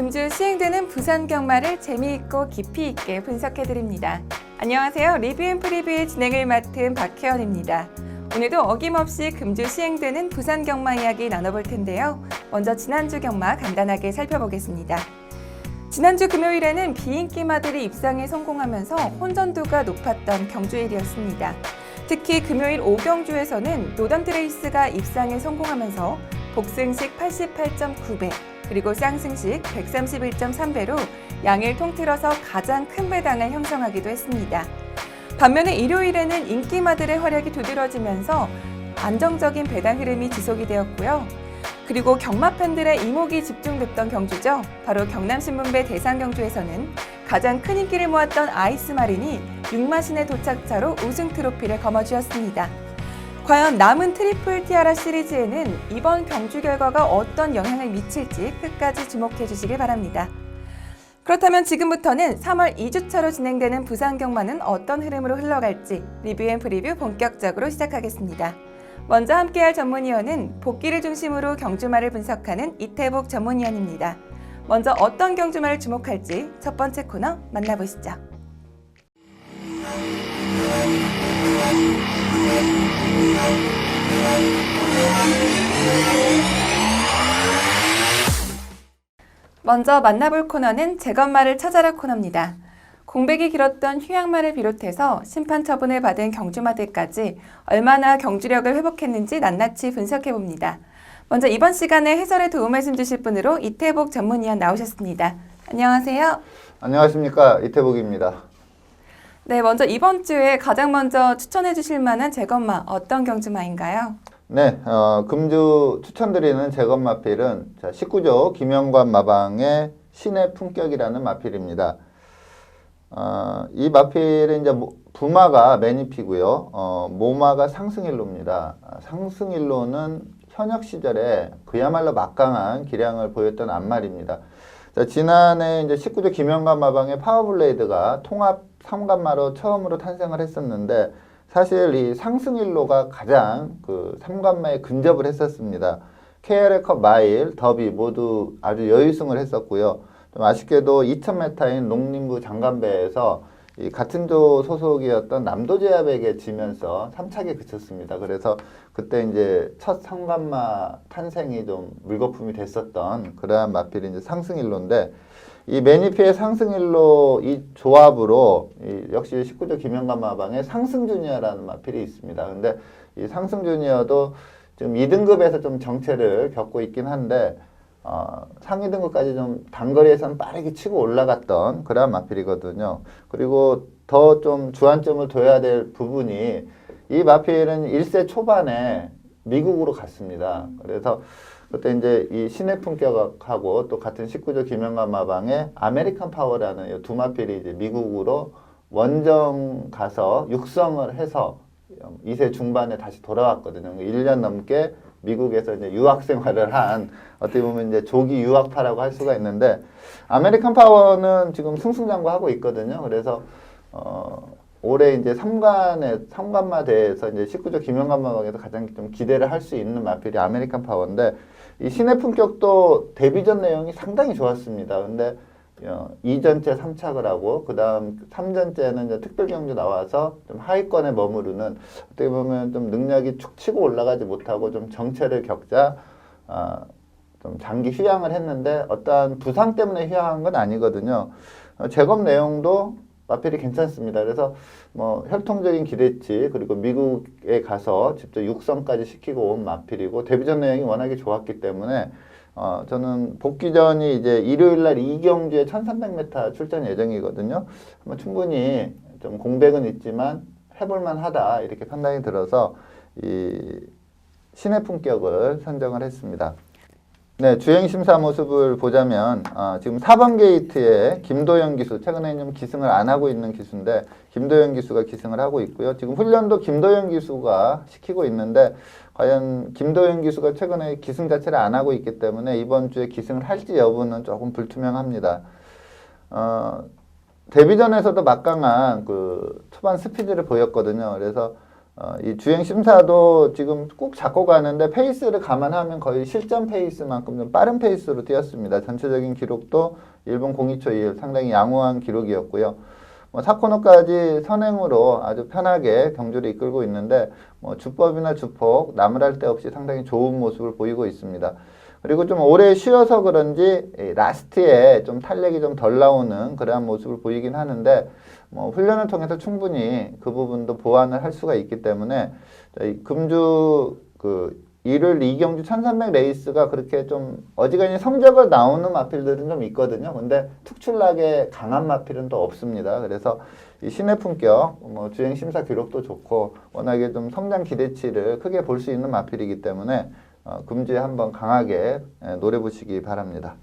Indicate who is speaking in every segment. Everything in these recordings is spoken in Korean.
Speaker 1: 금주 시행되는 부산 경마를 재미있고 깊이 있게 분석해드립니다. 안녕하세요. 리뷰앤프리뷰의 진행을 맡은 박혜원입니다. 오늘도 어김없이 금주 시행되는 부산 경마 이야기 나눠볼 텐데요. 먼저 지난주 경마 간단하게 살펴보겠습니다. 지난주 금요일에는 비인기마들이 입상에 성공하면서 혼전도가 높았던 경주일이었습니다. 특히 금요일 5경주에서는 노던트레이스가 입상에 성공하면서 복승식 88.9배 그리고 쌍승식 131.3배로 양일 통틀어서 가장 큰 배당을 형성하기도 했습니다. 반면에 일요일에는 인기마들의 활약이 두드러지면서 안정적인 배당 흐름이 지속이 되었고요. 그리고 경마 팬들의 이목이 집중됐던 경주죠. 바로 경남신문배 대상경주에서는 가장 큰 인기를 모았던 아이스마린이 6마신의 도착차로 우승 트로피를 거머쥐었습니다. 과연 남은 트리플 티아라 시리즈에는 이번 경주 결과가 어떤 영향을 미칠지 끝까지 주목해 주시길 바랍니다. 그렇다면 지금부터는 3월 2주차로 진행되는 부산 경마는 어떤 흐름으로 흘러갈지 리뷰앤프리뷰 본격적으로 시작하겠습니다. 먼저 함께할 전문위원은 복귀를 중심으로 경주마를 분석하는 이태복 전문위원입니다. 먼저 어떤 경주마를 주목할지 첫 번째 코너 만나보시죠. 먼저 만나볼 코너는 제것마를 찾아라 코너입니다. 공백이 길었던 휴양마를 비롯해서 심판 처분을 받은 경주마들까지 얼마나 경주력을 회복했는지 낱낱이 분석해봅니다. 먼저 이번 시간에 해설에 도움 말씀 주실 분으로 이태복 전문위원 나오셨습니다. 안녕하세요.
Speaker 2: 안녕하십니까, 이태복입니다.
Speaker 1: 네, 먼저 이번 주에 가장 먼저 추천해 주실 만한 제것마 어떤 경주마인가요?
Speaker 2: 네, 금주 추천드리는 제것마필은 19조 김영관 마방의 신의 품격이라는 마필입니다. 이 마필은 이제 부마가 매니피고요. 모마가 상승일로입니다. 상승일로는 현역 시절에 그야말로 막강한 기량을 보였던 안말입니다. 자, 지난해 이제 19조 김영관 마방의 파워블레이드가 통합 3관마로 처음으로 탄생을 했었는데 사실 이 상승일로가 가장 그 3관마에 근접을 했었습니다. KRA컵 마일, 더비 모두 아주 여유승을 했었고요. 좀 아쉽게도 2000m인 농림부 장간배에서 이 같은 조 소속이었던 남도제압에게 지면서 3착에 그쳤습니다. 그래서 그때 이제 첫 3관마 탄생이 좀 물거품이 됐었던 그러한 마필이 이제 상승일로인데 이 매니피의 상승일로 이 조합으로 역시 19조 김영관 마방에 상승주니어라는 마필이 있습니다. 근데 이 상승주니어도 지금 2등급에서 좀 정체를 겪고 있긴 한데 상위 등급까지 좀 단거리에서는 빠르게 치고 올라갔던 그런 마필이거든요. 그리고 더 좀 주안점을 둬야 될 부분이 이 마필은 1세 초반에 미국으로 갔습니다. 그래서 그때 이제 이 신의 품격하고 또 같은 19조 김영관 마방의 아메리칸 파워라는 이 두 마필이 이제 미국으로 원정 가서 육성을 해서 2세 중반에 다시 돌아왔거든요. 1년 넘게 미국에서 이제 유학 생활을 한 어떻게 보면 이제 조기 유학파라고 할 수가 있는데 아메리칸 파워는 지금 승승장구하고 있거든요. 그래서 올해 이제 3관마 대회에서 이제 19조 김영관 마방에서 가장 좀 기대를 할 수 있는 마필이 아메리칸 파워인데 이 신의 품격도 데뷔전 내용이 상당히 좋았습니다. 근데 2전째 3착을 하고 그 다음 3전째는 이제 특별경주 나와서 좀 하위권에 머무르는 어떻게 보면 좀 능력이 축 치고 올라가지 못하고 좀 정체를 겪자 좀 장기 휴양을 했는데 어떠한 부상 때문에 휴양한 건 아니거든요. 제검 내용도 마필이 괜찮습니다. 그래서 뭐 혈통적인 기대치 그리고 미국에 가서 직접 육성까지 시키고 온 마필이고 데뷔전 내용이 워낙에 좋았기 때문에 저는 복귀전이 이제 일요일날 2경주에 1300m 출전 예정이거든요. 충분히 좀 공백은 있지만 해볼만 하다 이렇게 판단이 들어서 이 신의 품격을 선정을 했습니다. 네, 주행심사 모습을 보자면 지금 4번 게이트에 김도영 기수, 최근에 좀 기승을 안 하고 있는 기수인데 김도영 기수가 기승을 하고 있고요. 지금 훈련도 김도영 기수가 시키고 있는데 과연 김도영 기수가 최근에 기승 자체를 안 하고 있기 때문에 이번 주에 기승을 할지 여부는 조금 불투명합니다. 데뷔전에서도 막강한 그 초반 스피드를 보였거든요. 그래서 이 주행 심사도 지금 꼭 잡고 가는데 페이스를 감안하면 거의 실전 페이스만큼 좀 빠른 페이스로 뛰었습니다. 전체적인 기록도 1분 02초 1 상당히 양호한 기록이었고요. 4코너까지 선행으로 아주 편하게 경주를 이끌고 있는데 주법이나 주폭 나무랄 데 없이 상당히 좋은 모습을 보이고 있습니다. 그리고 좀 오래 쉬어서 그런지 라스트에 좀 탄력이 좀 덜 나오는 그러한 모습을 보이긴 하는데 훈련을 통해서 충분히 그 부분도 보완을 할 수가 있기 때문에 금주 일요일 2경주 1300 레이스가 그렇게 좀 어지간히 성적을 나오는 마필들은 좀 있거든요. 근데 특출나게 강한 마필은 또 없습니다. 그래서 이 신의 품격, 주행 심사 기록도 좋고 워낙에 좀 성장 기대치를 크게 볼 수 있는 마필이기 때문에 금주에 한번 강하게 노려보시기 바랍니다.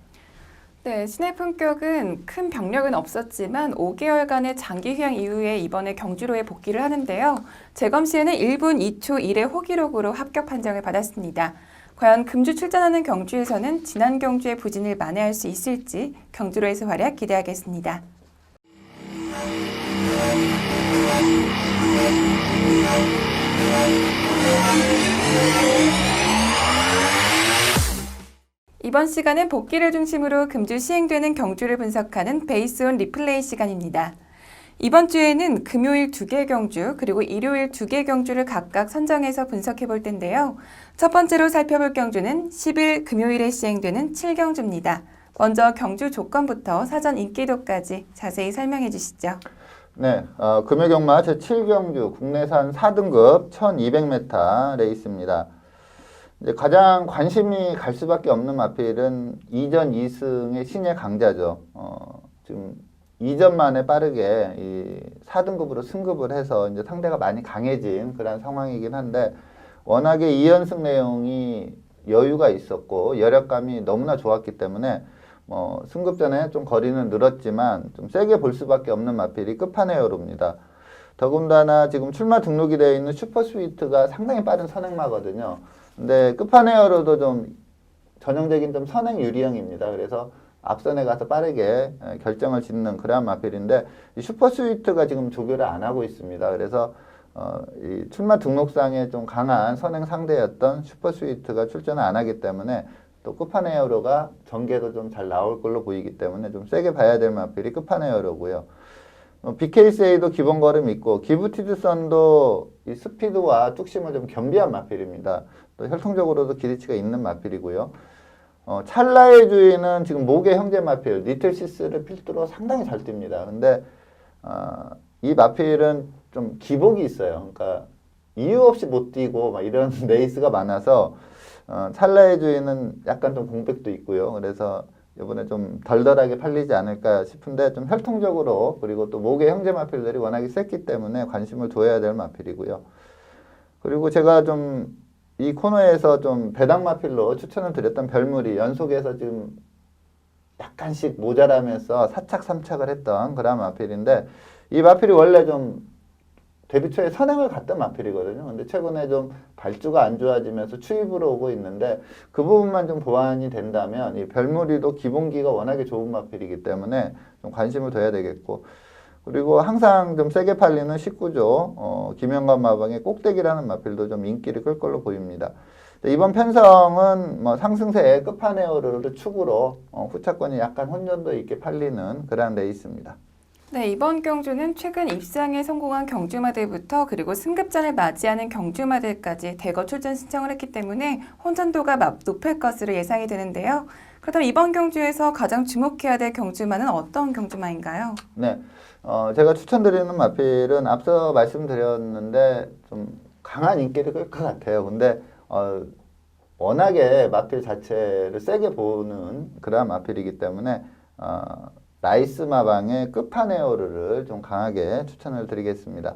Speaker 1: 네, 신의 품격은 큰 병력은 없었지만 5개월간의 장기 휴양 이후에 이번에 경주로에 복귀를 하는데요. 재검 시에는 1분 2초 1의 호기록으로 합격 판정을 받았습니다. 과연 금주 출전하는 경주에서는 지난 경주의 부진을 만회할 수 있을지 경주로에서 활약 기대하겠습니다. 이번 시간은 복귀를 중심으로 금주 시행되는 경주를 분석하는 베이스온 리플레이 시간입니다. 이번 주에는 금요일 2개 경주 그리고 일요일 2개 경주를 각각 선정해서 분석해 볼 텐데요. 첫 번째로 살펴볼 경주는 10일 금요일에 시행되는 7경주입니다. 먼저 경주 조건부터 사전 인기도까지 자세히 설명해 주시죠.
Speaker 2: 네, 금요경마 제7경주 국내산 4등급 1200m 레이스입니다. 이제 가장 관심이 갈 수밖에 없는 마필은 2전 2승의 신의 강자죠. 지금 2전 만에 빠르게 이 4등급으로 승급을 해서 이제 상대가 많이 강해진 그런 상황이긴 한데 워낙에 2연승 내용이 여유가 있었고 여력감이 너무나 좋았기 때문에 승급 전에 좀 거리는 늘었지만 좀 세게 볼 수밖에 없는 마필이 끝판왕으로입니다. 더군다나 지금 출마 등록이 되어 있는 슈퍼스위트가 상당히 빠른 선행마거든요. 근데 끝판왕으로도 좀 전형적인 좀 선행 유리형입니다. 그래서 앞선에 가서 빠르게 결정을 짓는 그러한 마필인데 이 슈퍼스위트가 지금 조교를 안 하고 있습니다. 그래서 이 출마 등록상에 좀 강한 선행 상대였던 슈퍼스위트가 출전을 안 하기 때문에 또 끝판왕으로가 전개도 좀 잘 나올 걸로 보이기 때문에 좀 세게 봐야 될 마필이 끝판왕으로고요. BKCA도 기본 걸음 있고 기브티드선도 이 스피드와 뚝심을 좀 겸비한 마필입니다. 또 혈통적으로도 기대치가 있는 마필이고요. 찰나의 주인은 지금 목의 형제 마필 리틀시스를 필두로 상당히 잘 뜁니다. 근데 이 마필은 좀 기복이 있어요. 그러니까 이유 없이 못 뛰고 막 이런 레이스가 많아서 찰나의 주인은 약간 좀 공백도 있고요. 그래서 이번에 좀 덜덜하게 팔리지 않을까 싶은데 좀 혈통적으로 그리고 또 목의 형제 마필들이 워낙에 셌기 때문에 관심을 둬야 될 마필이고요. 그리고 제가 좀 이 코너에서 좀 배당 마필로 추천을 드렸던 별물이 연속해서 지금 약간씩 모자라면서 4착 3착을 했던 그런 마필인데 이 마필이 원래 좀 데뷔 초에 선행을 갔던 마필이거든요. 근데 최근에 좀 발주가 안 좋아지면서 추입으로 오고 있는데 그 부분만 좀 보완이 된다면 이 별무리도 기본기가 워낙에 좋은 마필이기 때문에 좀 관심을 둬야 되겠고 그리고 항상 좀 세게 팔리는 19조 김영관 마방의 꼭대기라는 마필도 좀 인기를 끌 걸로 보입니다. 이번 편성은 상승세의 끝판왕으로를 축으로 후차권이 약간 혼전도 있게 팔리는 그런 레이스입니다.
Speaker 1: 네, 이번 경주는 최근 입상에 성공한 경주마들부터 그리고 승급전을 맞이하는 경주마들까지 대거 출전 신청을 했기 때문에 혼전도가 높을 것으로 예상이 되는데요. 그렇다면 이번 경주에서 가장 주목해야 될 경주마는 어떤 경주마인가요?
Speaker 2: 네, 제가 추천드리는 마필은 앞서 말씀드렸는데 좀 강한 인기를 끌 것 같아요. 근데 워낙에 마필 자체를 세게 보는 그런 마필이기 때문에 라이스 마방의 끝판왕을 좀 강하게 추천을 드리겠습니다.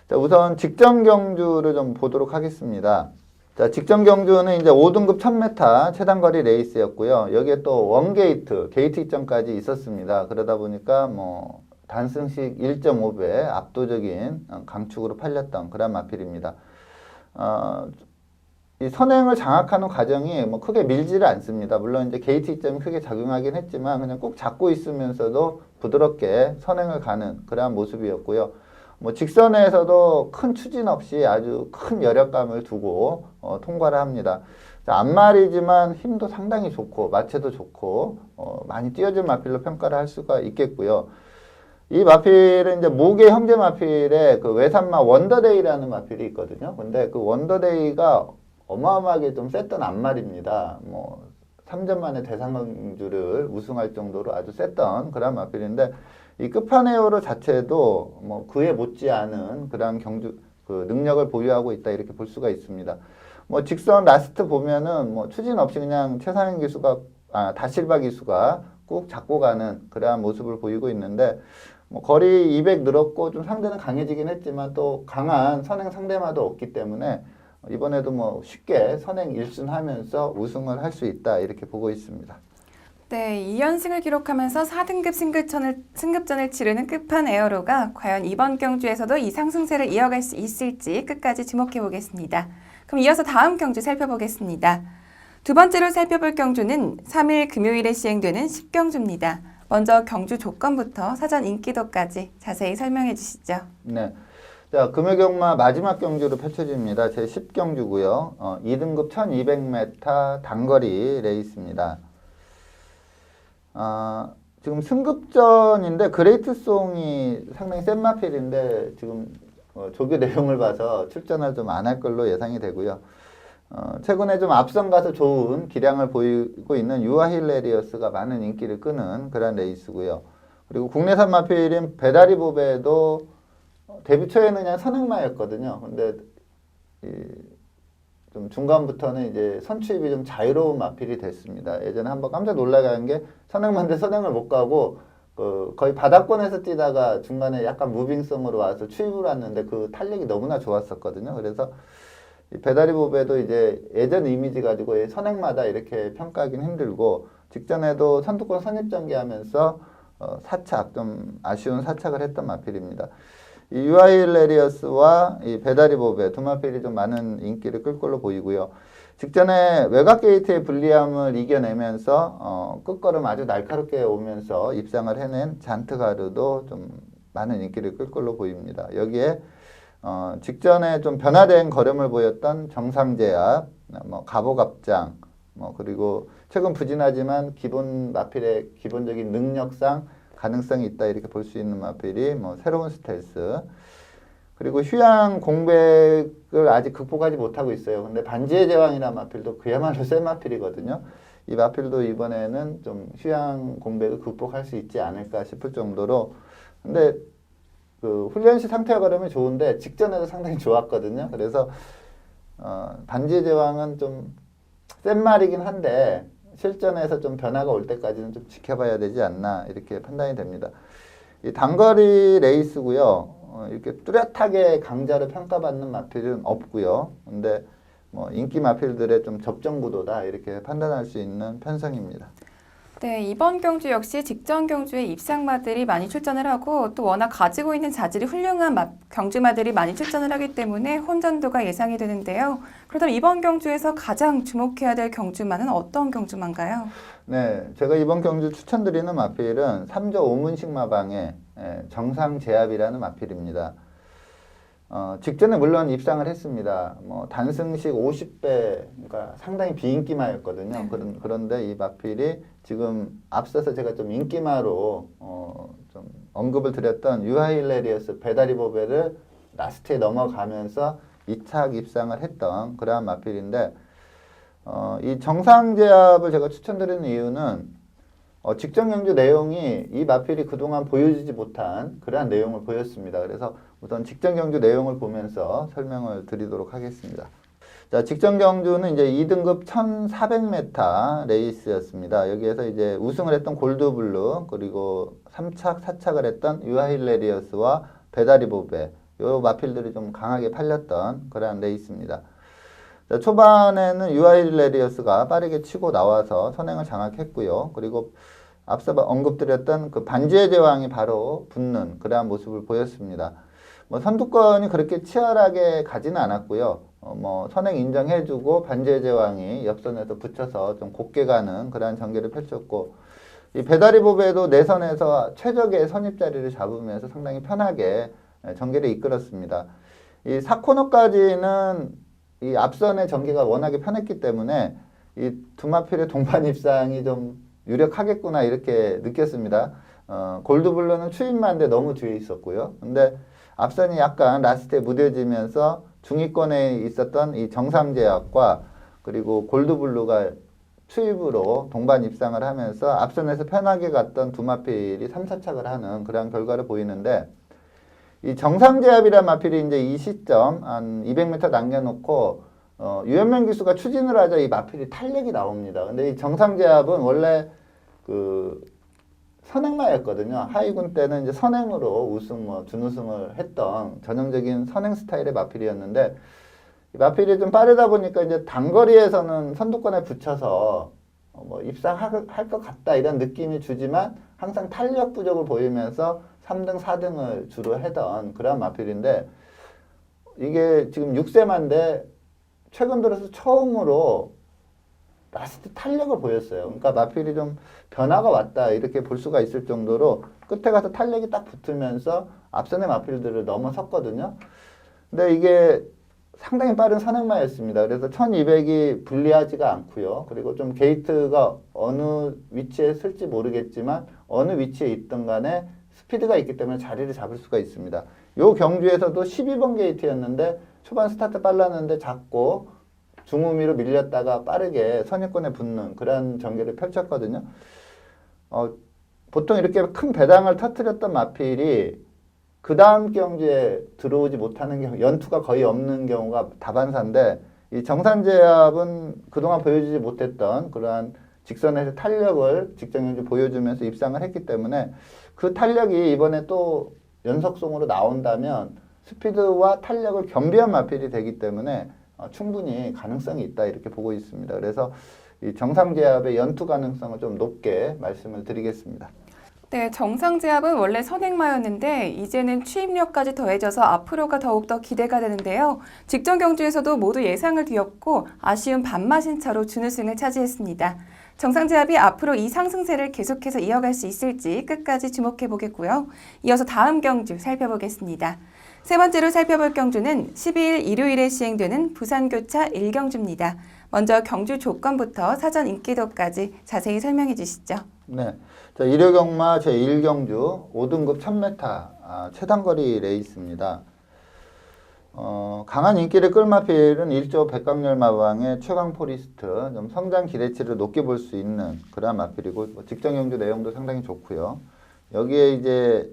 Speaker 2: 자, 우선 직전 경주를 좀 보도록 하겠습니다. 자, 직전 경주는 이제 5등급 1000m 최단거리 레이스였고요. 여기에 또 원게이트, 게이트 입점까지 있었습니다. 그러다 보니까 단승식 1.5배 압도적인 강축으로 팔렸던 그런 마필입니다. 이 선행을 장악하는 과정이 크게 밀지를 않습니다. 물론 이제 게이트 이점이 크게 작용하긴 했지만 그냥 꼭 잡고 있으면서도 부드럽게 선행을 가는 그러한 모습이었고요. 뭐 직선에서도 큰 추진 없이 아주 큰 여력감을 두고 통과를 합니다. 앞말이지만 힘도 상당히 좋고 마체도 좋고 많이 뛰어준 마필로 평가를 할 수가 있겠고요. 이 마필은 이제 목의 형제 마필에 그 외산마 원더데이라는 마필이 있거든요. 근데 그 원더데이가 어마어마하게 좀 셌던 앞말입니다. 뭐 3전 만에 대상경주를 우승할 정도로 아주 셌던 그런 마필인데 이 끝판왕으로 자체도 뭐 그에 못지않은 그런 경주 그 능력을 보유하고 있다 이렇게 볼 수가 있습니다. 뭐 직선 라스트 보면은 뭐 추진 없이 그냥 최상현 기수가 다실바 기수가 꾹 잡고 가는 그러한 모습을 보이고 있는데 뭐 거리 200 늘었고 좀 상대는 강해지긴 했지만 또 강한 선행 상대마도 없기 때문에 이번에도 뭐 쉽게 선행 1순하면서 우승을 할 수 있다 이렇게 보고 있습니다.
Speaker 1: 네, 2연승을 기록하면서 4등급 승급전을 치르는 끝판에어로가 과연 이번 경주에서도 이 상승세를 이어갈 수 있을지 끝까지 주목해 보겠습니다. 그럼 이어서 다음 경주 살펴보겠습니다. 두 번째로 살펴볼 경주는 3일 금요일에 시행되는 10경주입니다. 먼저 경주 조건부터 사전 인기도까지 자세히 설명해 주시죠.
Speaker 2: 네. 자, 금요경마 마지막 경주로 펼쳐집니다. 제 10경주고요. 2등급 1200m 단거리 레이스입니다. 지금 승급전인데 그레이트송이 상당히 센 마필인데 지금 조교 내용을 봐서 출전을 좀 안 할 걸로 예상이 되고요. 최근에 좀 앞선 가서 좋은 기량을 보이고 있는 유아힐레리어스가 많은 인기를 끄는 그런 레이스고요. 그리고 국내산 마필인 배다리보배도 데뷔 초에는 그냥 선행마였거든요. 근데 좀 중간부터는 이제 선취입이 좀 자유로운 마필이 됐습니다. 예전에 한번 깜짝 놀라게 한 게 선행마인데 선행을 못 가고 거의 바닥권에서 뛰다가 중간에 약간 무빙성으로 와서 추입을 왔는데 그 탄력이 너무나 좋았었거든요. 그래서 배다리 보배도 이제 예전 이미지 가지고 선행마다 이렇게 평가하기는 힘들고 직전에도 선두권 선입전개하면서 사착 좀 아쉬운 사착을 했던 마필입니다. 이 유아일레리어스와 이 배다리 보배 두 마필이 좀 많은 인기를 끌 걸로 보이고요. 직전에 외곽 게이트의 불리함을 이겨내면서 끝걸음 아주 날카롭게 오면서 입상을 해낸 잔트가르도 좀 많은 인기를 끌 걸로 보입니다. 여기에 직전에 좀 변화된 걸음을 보였던 정상제압, 뭐 가보갑장, 뭐 그리고 최근 부진하지만 기본 마필의 기본적인 능력상 가능성이 있다 이렇게 볼 수 있는 마필이 뭐 새로운 스텔스, 그리고 휴양 공백을 아직 극복하지 못하고 있어요. 근데 반지의 제왕이라는 마필도 그야말로 센 마필이거든요. 이 마필도 이번에는 좀 휴양 공백을 극복할 수 있지 않을까 싶을 정도로, 근데 그 훈련시 상태가 그러면 좋은데 직전에도 상당히 좋았거든요. 그래서 반지의 제왕은 좀 센 말이긴 한데 실전에서 좀 변화가 올 때까지는 좀 지켜봐야 되지 않나 이렇게 판단이 됩니다. 이 단거리 레이스고요. 이렇게 뚜렷하게 강자로 평가받는 마필은 없고요. 근데 뭐 인기 마필들의 좀 접전 구도다 이렇게 판단할 수 있는 편성입니다.
Speaker 1: 네, 이번 경주 역시 직전 경주에 입상마들이 많이 출전을 하고 또 워낙 가지고 있는 자질이 훌륭한 경주마들이 많이 출전을 하기 때문에 혼전도가 예상이 되는데요. 그렇다면 이번 경주에서 가장 주목해야 될 경주마는 어떤 경주마인가요?
Speaker 2: 네, 제가 이번 경주 추천드리는 마필은 3조 오문식 마방의 정상제압이라는 마필입니다. 직전에 물론 입상을 했습니다. 뭐 단승식 50배, 그러니까 상당히 비인기마였거든요.
Speaker 1: 네.
Speaker 2: 그런데 이 마필이 지금 앞서서 제가 좀 인기마로 좀 언급을 드렸던 유하일레리어스 배다리보배를 라스트에 넘어가면서 2착 입상을 했던 그러한 마필인데 이 정상제압을 제가 추천드리는 이유는 직전 경주 내용이 이 마필이 그동안 보여주지 못한 그러한 내용을 보였습니다. 그래서 우선 직전 경주 내용을 보면서 설명을 드리도록 하겠습니다. 자, 직전 경주는 이제 2등급 1400m 레이스였습니다. 여기에서 이제 우승을 했던 골드블루, 그리고 3착, 4착을 했던 유아힐레리어스와 배다리보배, 요 마필들이 좀 강하게 팔렸던 그러한 레이스입니다. 자, 초반에는 유아일레리어스가 빠르게 치고 나와서 선행을 장악했고요. 그리고 앞서 언급드렸던 그 반지의 제왕이 바로 붙는 그러한 모습을 보였습니다. 뭐 선두권이 그렇게 치열하게 가지는 않았고요. 뭐 선행 인정해주고 반지의 제왕이 옆선에서 붙여서 좀 곱게 가는 그러한 전개를 펼쳤고, 이 배다리보배도 내선에서 최적의 선입 자리를 잡으면서 상당히 편하게 전개를 이끌었습니다. 이 4코너까지는 이 앞선의 전개가 워낙에 편했기 때문에 이 두 마필의 동반 입상이 좀 유력하겠구나 이렇게 느꼈습니다. 골드블루는 추임만데 너무 뒤에 있었고요. 근데 앞선이 약간 라스트에 무뎌지면서 중위권에 있었던 이 정삼제약과 그리고 골드블루가 추입으로 동반 입상을 하면서 앞선에서 편하게 갔던 두 마필이 3, 4착을 하는 그런 결과를 보이는데 이 정상제압이란 마필이 이제 이 시점 한 200m 남겨놓고 유현명 기수가 추진을 하자 이 마필이 탄력이 나옵니다. 근데 이 정상제압은 원래 그 선행마였거든요. 하이군 때는 이제 선행으로 우승, 준우승을 했던 전형적인 선행 스타일의 마필이었는데 이 마필이 좀 빠르다 보니까 이제 단거리에서는 선두권에 붙여서 입상할 것 같다 이런 느낌이 주지만 항상 탄력 부족을 보이면서 3등, 4등을 주로 하던 그런 마필인데 이게 지금 6세만데 최근 들어서 처음으로 라스트 탄력을 보였어요. 그러니까 마필이 좀 변화가 왔다 이렇게 볼 수가 있을 정도로 끝에 가서 탄력이 딱 붙으면서 앞선의 마필들을 넘어섰거든요. 근데 이게 상당히 빠른 선행마였습니다. 그래서 1200이 불리하지가 않고요. 그리고 좀 게이트가 어느 위치에 쓸지 모르겠지만 어느 위치에 있든 간에 스피드가 있기 때문에 자리를 잡을 수가 있습니다. 요 경주에서도 12번 게이트였는데 초반 스타트 빨랐는데 잡고 중후미로 밀렸다가 빠르게 선입권에 붙는 그런 전개를 펼쳤거든요. 보통 이렇게 큰 배당을 터뜨렸던 마필이 그 다음 경주에 들어오지 못하는 경우, 연투가 거의 없는 경우가 다반사인데 이 정산제압은 그동안 보여주지 못했던 그러한 직선에서 탄력을 직전 경주 보여주면서 입상을 했기 때문에 그 탄력이 이번에 또 연속성으로 나온다면 스피드와 탄력을 겸비한 마필이 되기 때문에 충분히 가능성이 있다 이렇게 보고 있습니다. 그래서 이 정상제압의 연투 가능성을 좀 높게 말씀을 드리겠습니다.
Speaker 1: 네, 정상제압은 원래 선행마였는데 이제는 추임력까지 더해져서 앞으로가 더욱더 기대가 되는데요. 직전 경주에서도 모두 예상을 뒤엎고 아쉬운 반마신 차로 준우승을 차지했습니다. 정상제압이 앞으로 이 상승세를 계속해서 이어갈 수 있을지 끝까지 주목해 보겠고요. 이어서 다음 경주 살펴보겠습니다. 세 번째로 살펴볼 경주는 12일 일요일에 시행되는 부산교차 1경주입니다. 먼저 경주 조건부터 사전 인기도까지 자세히 설명해 주시죠.
Speaker 2: 네, 자, 일요경마 제1경주 5등급 1000m 최단거리 레이스입니다. 강한 인기를 끌 마필은 1조 백강렬 마방의 최강 포리스트, 좀 성장 기대치를 높게 볼 수 있는 그런 마필이고 직전 경주 내용도 상당히 좋고요. 여기에 이제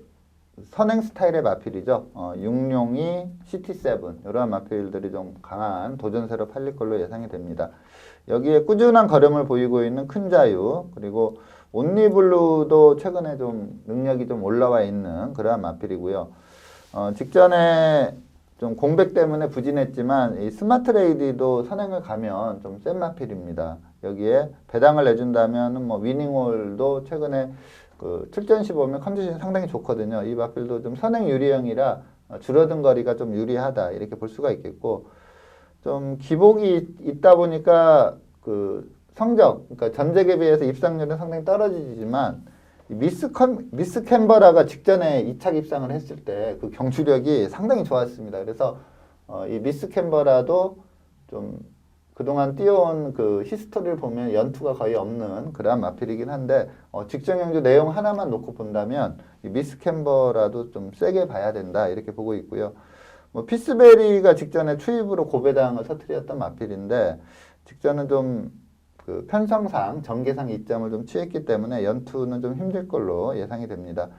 Speaker 2: 선행 스타일의 마필이죠. 육룡이, 시티7 이러한 마필들이 좀 강한 도전세로 팔릴 걸로 예상이 됩니다. 여기에 꾸준한 걸음을 보이고 있는 큰 자유 그리고 온리블루도 최근에 좀 능력이 좀 올라와 있는 그러한 마필이고요. 직전에 좀 공백 때문에 부진했지만 이 스마트 레이디도 선행을 가면 좀 센 마필입니다. 여기에 배당을 내준다면 위닝홀도 최근에 그 출전시 보면 컨디션이 상당히 좋거든요. 이 마필도 좀 선행 유리형이라 줄어든 거리가 좀 유리하다 이렇게 볼 수가 있겠고 좀 기복이 있다 보니까 그 성적, 그러니까 전적에 비해서 입상률은 상당히 떨어지지만 미스 캔버라가 직전에 2착 입상을 했을 때 그 경주력이 상당히 좋았습니다. 그래서 이 미스 캔버라도 좀 그동안 뛰어온 그 히스토리를 보면 연투가 거의 없는 그러한 마필이긴 한데 직전 경주 내용 하나만 놓고 본다면 이 미스 캔버라도 좀 세게 봐야 된다 이렇게 보고 있고요. 피스베리가 직전에 추입으로 고배당을 터뜨렸던 마필인데 직전은 좀 그 편성상 전개상 이점을 좀 취했기 때문에 연투는 좀 힘들 걸로 예상이 됩니다.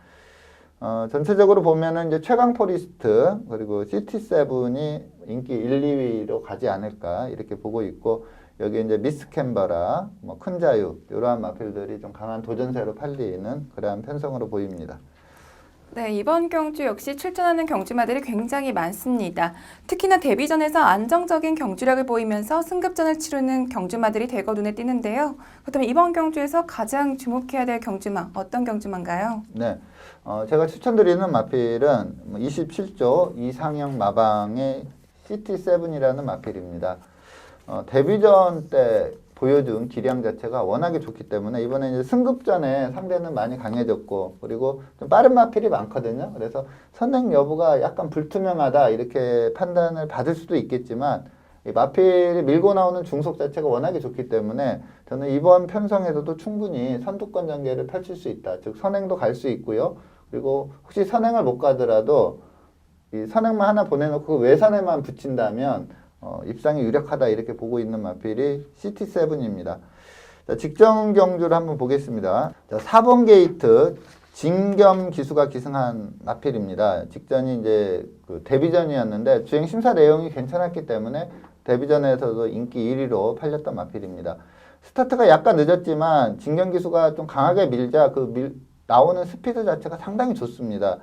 Speaker 2: 전체적으로 보면은 이제 최강 포리스트 그리고 시티7이 인기 1, 2위로 가지 않을까 이렇게 보고 있고 여기 이제 미스 캔버라, 큰 자유 이러한 마필들이 좀 강한 도전세로 팔리는 그러한 편성으로 보입니다.
Speaker 1: 네, 이번 경주 역시 출전하는 경주마들이 굉장히 많습니다. 특히나 데뷔전에서 안정적인 경주력을 보이면서 승급전을 치르는 경주마들이 대거 눈에 띄는데요. 그렇다면 이번 경주에서 가장 주목해야 될 경주마, 어떤 경주마인가요?
Speaker 2: 네, 제가 추천드리는 마필은 27조 이상형 마방의 시티7이라는 마필입니다. 데뷔전 때 보여준 기량 자체가 워낙에 좋기 때문에 이번에 이제 승급전에 상대는 많이 강해졌고 그리고 좀 빠른 마필이 많거든요. 그래서 선행 여부가 약간 불투명하다 이렇게 판단을 받을 수도 있겠지만 이 마필이 밀고 나오는 중속 자체가 워낙에 좋기 때문에 저는 이번 편성에서도 충분히 선두권 전개를 펼칠 수 있다. 즉 선행도 갈 수 있고요. 그리고 혹시 선행을 못 가더라도 이 선행만 하나 보내놓고 그 외선에만 붙인다면 입상이 유력하다 이렇게 보고 있는 마필이 CT7입니다. 자, 직전 경주를 한번 보겠습니다. 자, 4번 게이트 진겸 기수가 기승한 마필입니다. 직전이 이제 그 데뷔전이었는데 주행 심사 내용이 괜찮았기 때문에 데뷔전에서도 인기 1위로 팔렸던 마필입니다. 스타트가 약간 늦었지만 진겸 기수가 좀 강하게 밀자 나오는 스피드 자체가 상당히 좋습니다.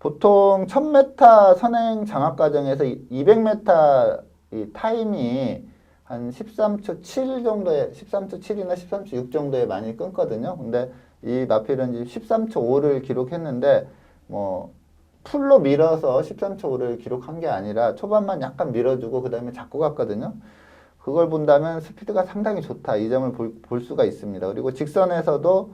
Speaker 2: 보통 1000m 선행 장악 과정에서 200m 이 타임이 한 13초 7 정도에 13초 7이나 13초 6 정도에 많이 끊거든요. 근데 이 마필은 이제 13초 5를 기록했는데 뭐 풀로 밀어서 13초 5를 기록한 게 아니라 초반만 약간 밀어주고 그 다음에 잡고 갔거든요. 그걸 본다면 스피드가 상당히 좋다. 이 점을 볼 수가 있습니다. 그리고 직선에서도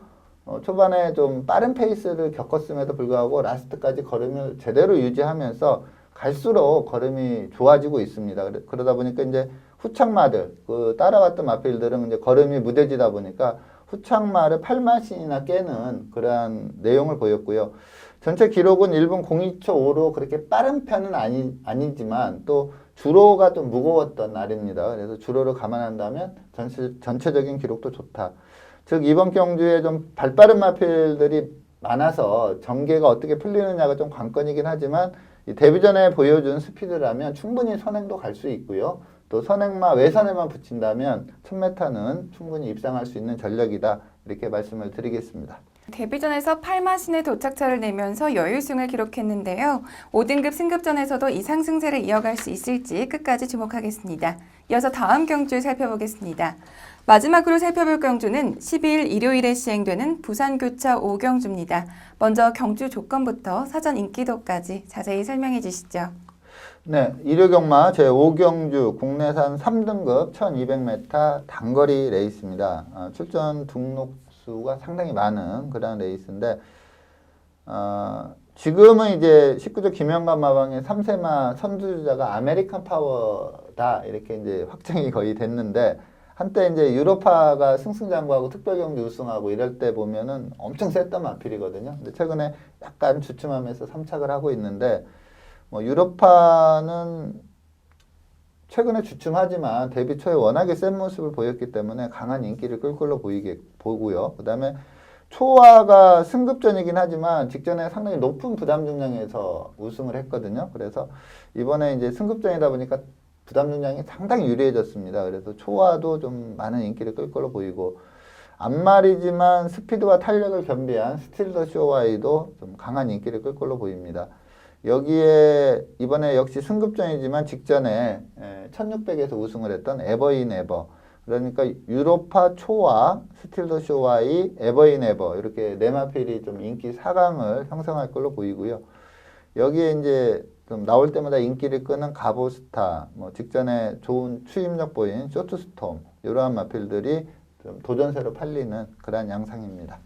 Speaker 2: 초반에 좀 빠른 페이스를 겪었음에도 불구하고 라스트까지 걸음을 제대로 유지하면서 갈수록 걸음이 좋아지고 있습니다. 그러다 보니까 이제 후착마들, 따라왔던 마필들은 이제 걸음이 무뎌지다 보니까 후착마를 8마신이나 깨는 그러한 내용을 보였고요. 전체 기록은 1분 02초 5로 그렇게 빠른 편은 아니지만 또 주로가 좀 무거웠던 날입니다. 그래서 주로를 감안한다면 전체적인 기록도 좋다. 즉 이번 경주에 좀 발빠른 마필들이 많아서 전개가 어떻게 풀리느냐가 좀 관건이긴 하지만 이 데뷔전에 보여준 스피드라면 충분히 선행도 갈 수 있고요. 또 선행마 외선에만 붙인다면 1000m는 충분히 입상할 수 있는 전력이다. 이렇게 말씀을 드리겠습니다.
Speaker 1: 데뷔전에서 8마신의 도착차를 내면서 여유승을 기록했는데요. 5등급 승급전에서도 이 상승세를 이어갈 수 있을지 끝까지 주목하겠습니다. 이어서 다음 경주 살펴보겠습니다. 마지막으로 살펴볼 경주는 12일 일요일에 시행되는 부산교차 5경주입니다. 먼저 경주 조건부터 사전 인기도까지 자세히 설명해 주시죠.
Speaker 2: 네, 일요경마 제5경주 국내산 3등급 1200m 단거리 레이스입니다. 출전 등록수가 상당히 많은 그런 레이스인데 지금은 이제 19조 김영관 마방의 3세마 선두주자가 아메리칸 파워다 이렇게 이제 확정이 거의 됐는데 한때 이제 유로파가 승승장구하고 특별경주 우승하고 이럴 때 보면은 엄청 셌던 마필이거든요. 근데 최근에 약간 주춤하면서 삼착을 하고 있는데 뭐 유로파는 최근에 주춤하지만 데뷔 초에 워낙에 센 모습을 보였기 때문에 강한 인기를 끌 걸로 보고요. 그 다음에 초와가 승급전이긴 하지만 직전에 상당히 높은 부담 중량에서 우승을 했거든요. 그래서 이번에 이제 승급전이다 보니까 부담 중량이 상당히 유리해졌습니다. 그래서 초와도 좀 많은 인기를 끌 걸로 보이고 앞말이지만 스피드와 탄력을 겸비한 스틸 더 쇼와이도 좀 강한 인기를 끌 걸로 보입니다. 여기에 이번에 역시 승급전이지만 직전에 1600에서 우승을 했던 에버인 에버 그러니까 유로파 초와 스틸 더 쇼와이 에버인 에버 이렇게 네 마필이 좀 인기 4강을 형성할 걸로 보이고요. 여기에 이제 좀 나올 때마다 인기를 끄는 가보스타, 뭐 직전에 좋은 추임력 보인 쇼트스톰 이러한 마필들이 좀 도전세로 팔리는 그런 양상입니다.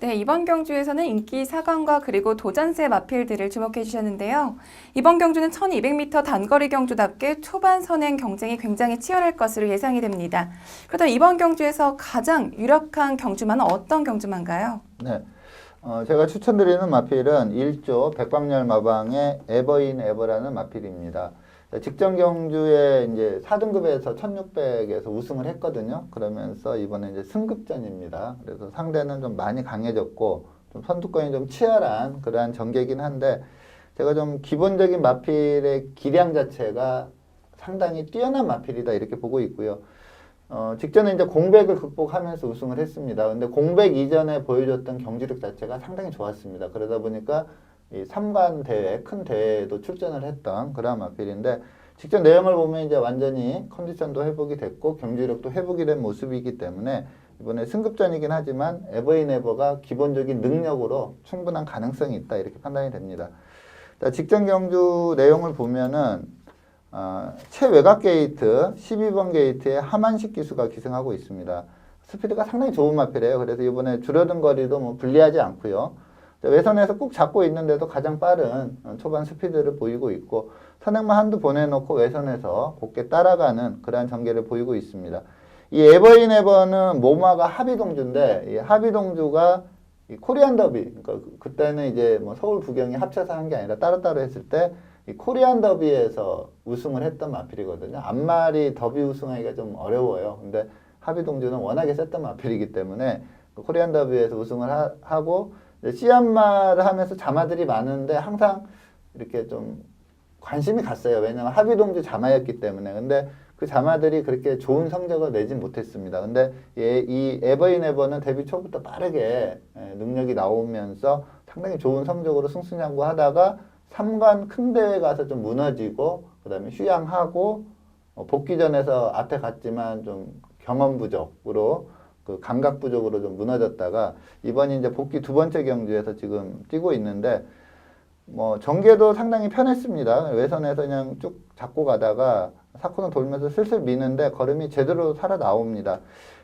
Speaker 1: 네, 이번 경주에서는 인기 4강과 그리고 도전세 마필들을 주목해 주셨는데요. 이번 경주는 1200m 단거리 경주답게 초반 선행 경쟁이 굉장히 치열할 것으로 예상이 됩니다. 그렇다면 이번 경주에서 가장 유력한 경주만은 어떤 경주만가요?
Speaker 2: 네. 제가 추천드리는 마필은 1조 백방열 마방의 에버인 에버라는 마필입니다. 직전 경주에 이제 4등급에서 1600에서 우승을 했거든요. 그러면서 이번에 이제 승급전입니다. 그래서 상대는 좀 많이 강해졌고 좀 선두권이 좀 치열한 그러한 전개이긴 한데 제가 좀 기본적인 마필의 기량 자체가 상당히 뛰어난 마필이다 이렇게 보고 있고요. 직전에 이제 공백을 극복하면서 우승을 했습니다. 근데 공백 이전에 보여줬던 경지력 자체가 상당히 좋았습니다. 그러다 보니까 이 3관 대회, 큰 대회에도 출전을 했던 그런 마필인데 직전 내용을 보면 이제 완전히 컨디션도 회복이 됐고 경지력도 회복이 된 모습이기 때문에 이번에 승급전이긴 하지만 에버인 에버가 기본적인 능력으로 충분한 가능성이 있다 이렇게 판단이 됩니다. 직전 경주 내용을 보면은 최외곽 게이트 12번 게이트에 하만식 기수가 기승하고 있습니다. 스피드가 상당히 좋은 마필이에요. 그래서 이번에 줄어든 거리도 뭐 불리하지 않고요. 외선에서 꾹 잡고 있는데도 가장 빠른 초반 스피드를 보이고 있고 선행만 한두 보내놓고 외선에서 곱게 따라가는 그러한 전개를 보이고 있습니다. 이 에버인 에버는 모마가 합의동주인데 이 합의동주가 이 코리안 더비, 그러니까 그때는 이제 뭐 서울 부경이 합쳐서 한 게 아니라 따로따로 했을 때 이 코리안 더비에서 우승을 했던 마필이거든요. 앞말이 더비 우승하기가 좀 어려워요. 근데 합의동주는 워낙에 셌던 마필이기 때문에 그 코리안 더비에서 우승을 하고 씨앗말을 하면서 자마들이 많은데 항상 이렇게 좀 관심이 갔어요. 왜냐하면 합의동주 자마였기 때문에. 근데 그 자마들이 그렇게 좋은 성적을 내진 못했습니다. 근데 이 에버인 에버는 데뷔 초부터 빠르게 능력이 나오면서 상당히 좋은 성적으로 승승장구하다가 3관 큰 대회 가서 좀 무너지고 그 다음에 휴양하고 복귀전에서 앞에 갔지만 좀 경험 부족으로 그 감각 부족으로 좀 무너졌다가 이번이 이제 복귀 두 번째 경주에서 지금 뛰고 있는데 뭐 전개도 상당히 편했습니다. 외선에서 그냥 쭉 잡고 가다가 사코너 돌면서 슬슬 미는데 걸음이 제대로 살아 나옵니다.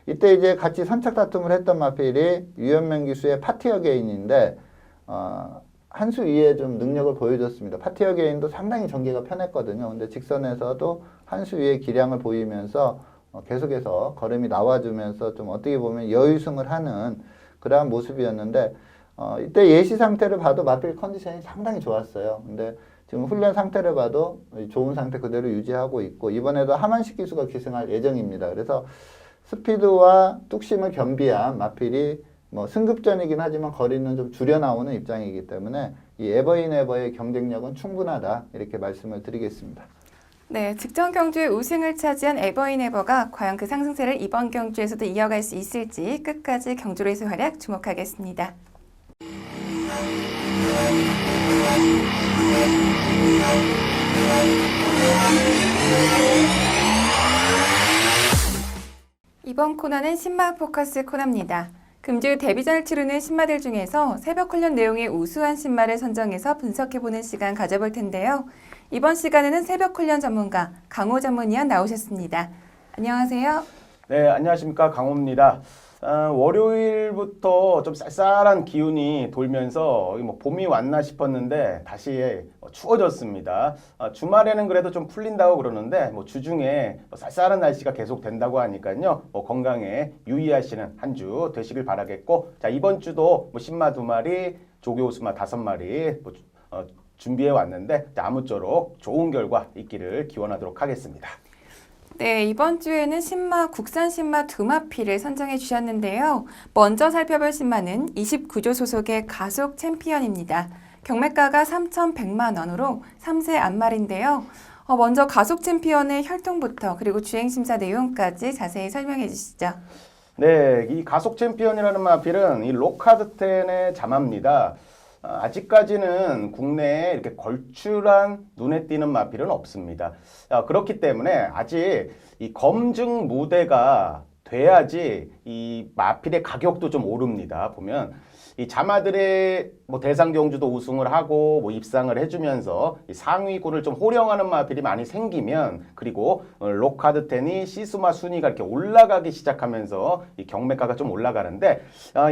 Speaker 2: 이때 이제 같이 선착 다툼을 했던 마필이 유현명 기수의 파티어 게인인데 한 수 위에 좀 능력을 보여줬습니다. 파티어 게인도 상당히 전개가 편했거든요. 근데 직선에서도 한 수 위에 기량을 보이면서 계속해서 걸음이 나와주면서 좀 어떻게 보면 여유승을 하는 그러한 모습이었는데 이때 예시 상태를 봐도 마필 컨디션이 상당히 좋았어요. 근데 지금 훈련 상태를 봐도 좋은 상태 그대로 유지하고 있고 이번에도 하만식 기수가 기승할 예정입니다. 그래서 스피드와 뚝심을 겸비한 마필이 뭐 승급전이긴 하지만 거리는 좀 줄여 나오는 입장이기 때문에 이 에버인 에버의 경쟁력은 충분하다 이렇게 말씀을 드리겠습니다.
Speaker 1: 네, 직전 경주에 우승을 차지한 에버인 에버가 과연 그 상승세를 이번 경주에서도 이어갈 수 있을지 끝까지 경주로에서 활약 주목하겠습니다. 이번 코너는 신마 포커스 코너입니다. 금주 데뷔전을 치르는 신마들 중에서 새벽 훈련 내용의 우수한 신마를 선정해서 분석해보는 시간 가져볼 텐데요. 이번 시간에는 새벽 훈련 전문가 강호 전문위원 나오셨습니다. 안녕하세요.
Speaker 3: 네, 안녕하십니까. 강호입니다. 월요일부터 좀 쌀쌀한 기운이 돌면서 뭐 봄이 왔나 싶었는데 다시 추워졌습니다. 주말에는 그래도 좀 풀린다고 그러는데 뭐 주중에 쌀쌀한 날씨가 계속 된다고 하니까요. 건강에 유의하시는 한 주 되시길 바라겠고, 자, 이번 주도 뭐 신마 2마리, 조교우스마 5마리 준비해 왔는데 아무쪼록 좋은 결과 있기를 기원하도록 하겠습니다.
Speaker 1: 네, 이번 주에는 신마, 국산 신마 2마피를 선정해 주셨는데요. 먼저 살펴볼 신마는 29조 소속의 가속 챔피언입니다. 경매가가 3,100만 원으로 3세 앞말인데요. 먼저 가속 챔피언의 혈통부터 그리고 주행심사 내용까지 자세히 설명해 주시죠.
Speaker 3: 네, 이 가속 챔피언이라는 마필은 이 로카드10의 자마입니다. 아직까지는 국내에 이렇게 걸출한 눈에 띄는 마필은 없습니다. 그렇기 때문에 아직 이 검증 무대가 돼야지 이 마필의 가격도 좀 오릅니다. 보면 이 자마들의 뭐 대상 경주도 우승을 하고 뭐 입상을 해주면서 이 상위군을 좀 호령하는 마필이 많이 생기면, 그리고 로카드10이 시스마 순위가 이렇게 올라가기 시작하면서 이 경매가가 좀 올라가는데,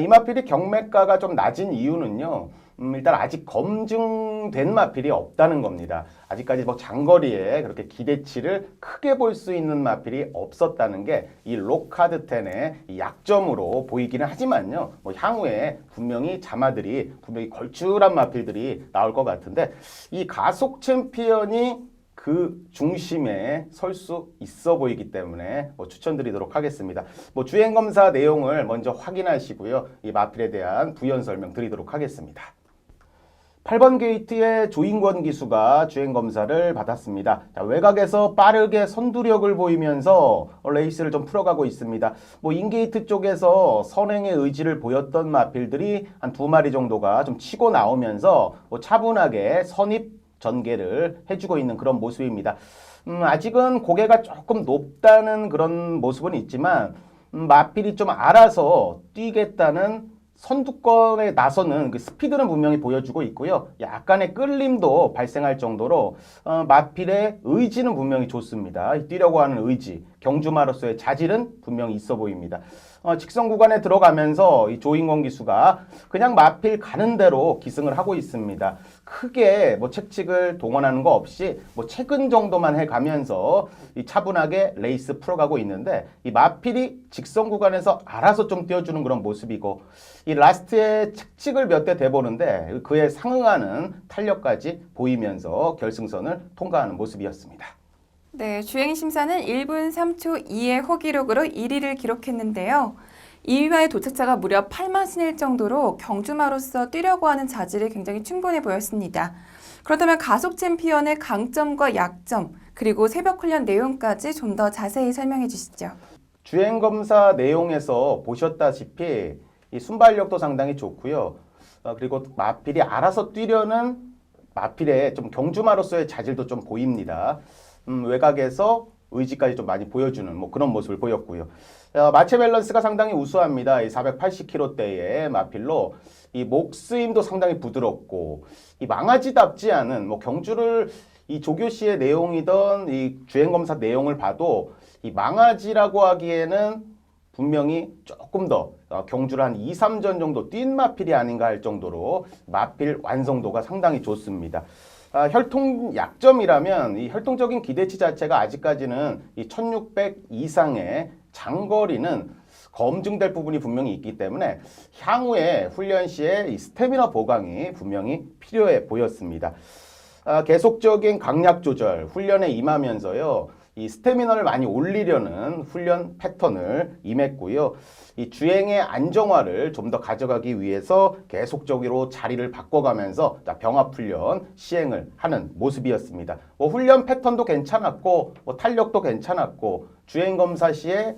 Speaker 3: 이 마필이 경매가가 좀 낮은 이유는요. 일단 아직 검증된 마필이 없다는 겁니다. 아직까지 뭐 장거리에 그렇게 기대치를 크게 볼 수 있는 마필이 없었다는 게 이 로카드10의 약점으로 보이기는 하지만요. 뭐 향후에 분명히 자마들이 분명히 걸출한 마필들이 나올 것 같은데, 이 가속 챔피언이 그 중심에 설 수 있어 보이기 때문에 추천드리도록 하겠습니다. 주행검사 내용을 먼저 확인하시고요. 이 마필에 대한 부연 설명 드리도록 하겠습니다. 8번 게이트의 조인권 기수가 주행검사를 받았습니다. 자, 외곽에서 빠르게 선두력을 보이면서 레이스를 좀 풀어가고 있습니다. 인게이트 쪽에서 선행의 의지를 보였던 마필들이 한 2마리 정도가 좀 치고 나오면서 차분하게 선입 전개를 해주고 있는 그런 모습입니다. 아직은 고개가 조금 높다는 그런 모습은 있지만 마필이 좀 알아서 뛰겠다는 선두권에 나서는 그 스피드는 분명히 보여주고 있고요. 약간의 끌림도 발생할 정도로 마필의 의지는 분명히 좋습니다. 뛰려고 하는 의지, 경주마로서의 자질은 분명히 있어 보입니다. 직선 구간에 들어가면서 이 조인권 기수가 그냥 마필 가는 대로 기승을 하고 있습니다. 크게 뭐 책칙을 동원하는 거 없이 뭐 최근 정도만 해가면서 이 차분하게 레이스 풀어가고 있는데 이 마필이 직선 구간에서 알아서 좀 뛰어주는 그런 모습이고 이 라스트에 책칙을 몇 대 대보는데 그에 상응하는 탄력까지 보이면서 결승선을 통과하는 모습이었습니다.
Speaker 1: 네, 주행 심사는 1분 3초 2의 호기록으로 1위를 기록했는데요. 2위와의 도착차가 무려 8만 신일 정도로 경주마로서 뛰려고 하는 자질이 굉장히 충분해 보였습니다. 그렇다면 가속 챔피언의 강점과 약점, 그리고 새벽 훈련 내용까지 좀 더 자세히 설명해 주시죠.
Speaker 3: 주행 검사 내용에서 보셨다시피 이 순발력도 상당히 좋고요. 그리고 마필이 알아서 뛰려는 마필의 좀 경주마로서의 자질도 좀 보입니다. 외곽에서 의지까지 좀 많이 보여주는 뭐 그런 모습을 보였고요. 마체 밸런스가 상당히 우수합니다. 이 480kg대의 마필로 이 목스임도 상당히 부드럽고 이 망아지답지 않은 뭐 경주를 이 조교 씨의 내용이던 이 주행 검사 내용을 봐도 이 망아지라고 하기에는 분명히 조금 더 경주를 한 2, 3전 정도 뛴 마필이 아닌가 할 정도로 마필 완성도가 상당히 좋습니다. 혈통 약점이라면 이 혈통적인 기대치 자체가 아직까지는 이 1600 이상의 장거리는 검증될 부분이 분명히 있기 때문에 향후에 훈련 시에 이 스태미너 보강이 분명히 필요해 보였습니다. 계속적인 강약 조절, 훈련에 임하면서요. 이 스태미너를 많이 올리려는 훈련 패턴을 임했고요. 이 주행의 안정화를 좀 더 가져가기 위해서 계속적으로 자리를 바꿔가면서 병합 훈련 시행을 하는 모습이었습니다. 뭐 훈련 패턴도 괜찮았고 뭐 탄력도 괜찮았고 주행 검사 시에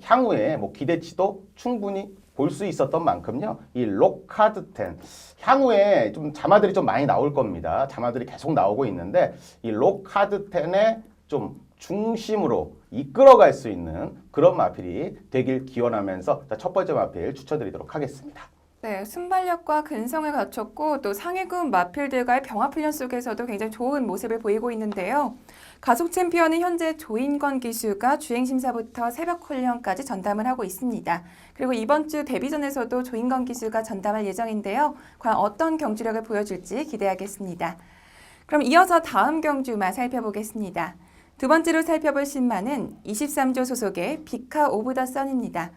Speaker 3: 향후에 뭐 기대치도 충분히 볼 수 있었던 만큼요. 이 로카드 10 향후에 좀 자마들이 좀 많이 나올 겁니다. 자마들이 계속 나오고 있는데 이 로카드 10의 좀 중심으로 이끌어갈 수 있는 그런 마필이 되길 기원하면서 첫 번째 마필 추천드리도록 하겠습니다.
Speaker 1: 네, 순발력과 근성을 갖췄고 또 상위급 마필들과의 병합훈련 속에서도 굉장히 좋은 모습을 보이고 있는데요. 가속 챔피언은 현재 조인권 기수가 주행심사부터 새벽 훈련까지 전담을 하고 있습니다. 그리고 이번 주 데뷔전에서도 조인권 기수가 전담할 예정인데요. 과연 어떤 경주력을 보여줄지 기대하겠습니다. 그럼 이어서 다음 경주마 살펴보겠습니다. 두 번째로 살펴볼 신마는 23조 소속의 비카 오브 더 선입니다.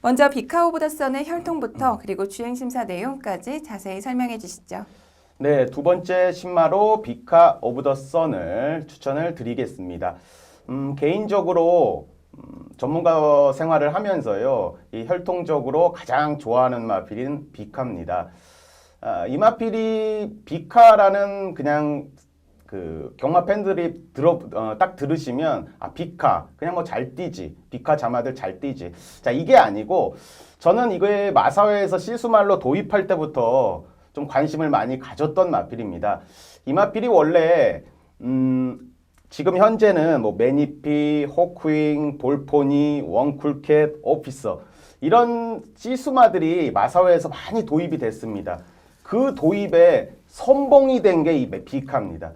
Speaker 1: 먼저 비카 오브 더 선의 혈통부터 그리고 주행심사 내용까지 자세히 설명해 주시죠.
Speaker 3: 네, 두 번째 신마로 비카 오브 더 선을 추천을 드리겠습니다. 개인적으로 전문가 생활을 하면서요, 이 혈통적으로 가장 좋아하는 마필인 비카입니다. 이 마필이 비카라는 그냥 그 경마 팬들이 딱 들으시면 비카 그냥 뭐 잘 뛰지, 비카 자마들 잘 뛰지. 자, 이게 아니고 저는 이거에 마사회에서 시수말로 도입할 때부터 좀 관심을 많이 가졌던 마필입니다. 이 마필이 원래 지금 현재는 뭐 매니피, 호크윙, 볼포니, 원쿨캣, 오피서 이런 시수마들이 마사회에서 많이 도입이 됐습니다. 그 도입에 선봉이 된 게 이 비카입니다.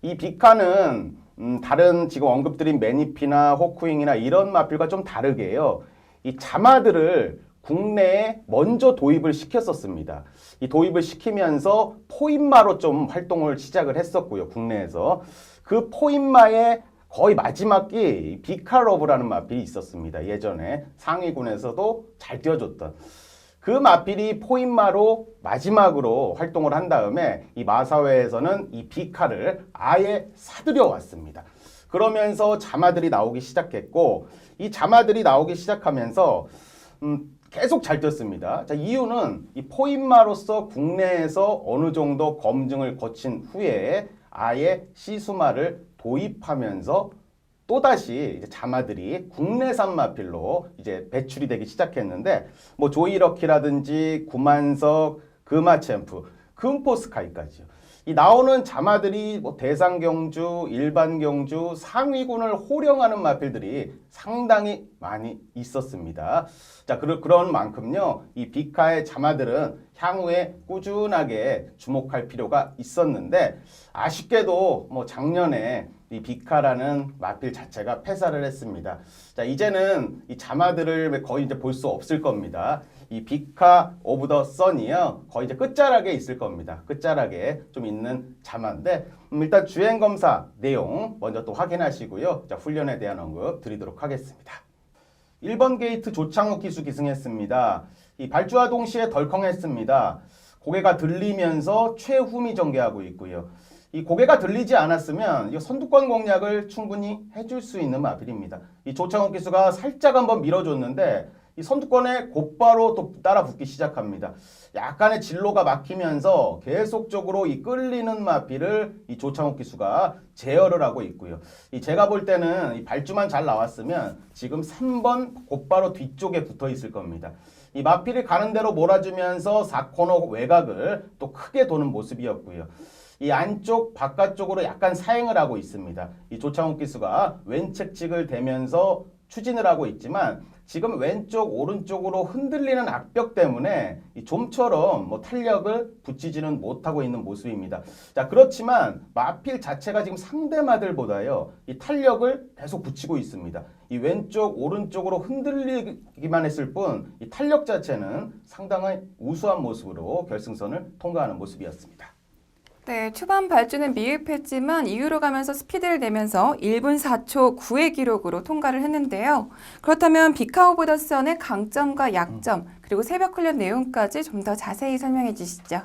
Speaker 3: 이 비카는 다른 지금 언급드린 매니피나 호크윙이나 이런 마필과 좀 다르게요. 이 자마들을 국내에 먼저 도입을 시켰었습니다. 이 도입을 시키면서 포인마로 좀 활동을 시작을 했었고요. 국내에서. 그 포인마의 거의 마지막이 비카러브라는 마필이 있었습니다. 예전에 상위군에서도 잘 뛰어줬던. 그 마필이 포인마로 마지막으로 활동을 한 다음에 이 마사회에서는 이 비카를 아예 사들여 왔습니다. 그러면서 자마들이 나오기 시작했고 이 자마들이 나오기 시작하면서 계속 잘 뛰었습니다. 자, 이유는 이 포인마로서 국내에서 어느 정도 검증을 거친 후에 아예 시수마를 도입하면서 또다시 이제 자마들이 국내산 마필로 이제 배출이 되기 시작했는데 뭐 조이러키라든지 구만석, 금화챔프, 금포스카이까지요. 이 나오는 자마들이 뭐 대상경주, 일반경주, 상위군을 호령하는 마필들이 상당히 많이 있었습니다. 자, 그런 만큼요, 이 비카의 자마들은 향후에 꾸준하게 주목할 필요가 있었는데, 아쉽게도 뭐 작년에 이 비카라는 마필 자체가 폐사를 했습니다. 자, 이제는 이 자마들을 거의 이제 볼 수 없을 겁니다. 이 비카 오브 더 선이요, 거의 이제 끝자락에 있을 겁니다. 끝자락에 좀 있는 자마인데, 일단 주행검사 내용 먼저 또 확인하시고요. 자, 훈련에 대한 언급 드리도록 하겠습니다. 1번 게이트 조창욱 기수 기승했습니다. 이 발주와 동시에 덜컹했습니다. 고개가 들리면서 최후미 전개하고 있고요. 이 고개가 들리지 않았으면 이 선두권 공략을 충분히 해줄 수 있는 마필입니다. 이 조창욱 기수가 살짝 한번 밀어줬는데 이 선두권에 곧바로 또 따라 붙기 시작합니다. 약간의 진로가 막히면서 계속적으로 이 끌리는 마필을 이 조창욱 기수가 제어를 하고 있고요. 이 제가 볼 때는 이 발주만 잘 나왔으면 지금 3번 곧바로 뒤쪽에 붙어 있을 겁니다. 이 마필이 가는 대로 몰아주면서 4코너 외곽을 또 크게 도는 모습이었고요. 이 안쪽 바깥쪽으로 약간 사행을 하고 있습니다. 이 조창욱 기수가 왼측직을 대면서 추진을 하고 있지만 지금 왼쪽 오른쪽으로 흔들리는 악벽 때문에 이 좀처럼 뭐 탄력을 붙이지는 못하고 있는 모습입니다. 자, 그렇지만 마필 자체가 지금 상대마들보다요 이 탄력을 계속 붙이고 있습니다. 이 왼쪽 오른쪽으로 흔들리기만 했을 뿐 이 탄력 자체는 상당히 우수한 모습으로 결승선을 통과하는 모습이었습니다.
Speaker 1: 네, 초반 발주는 미흡했지만 이후로 가면서 스피드를 내면서 1분 4초 9의 기록으로 통과를 했는데요. 그렇다면 비카 오브 더 선의 강점과 약점, 그리고 새벽 훈련 내용까지 좀 더 자세히 설명해 주시죠.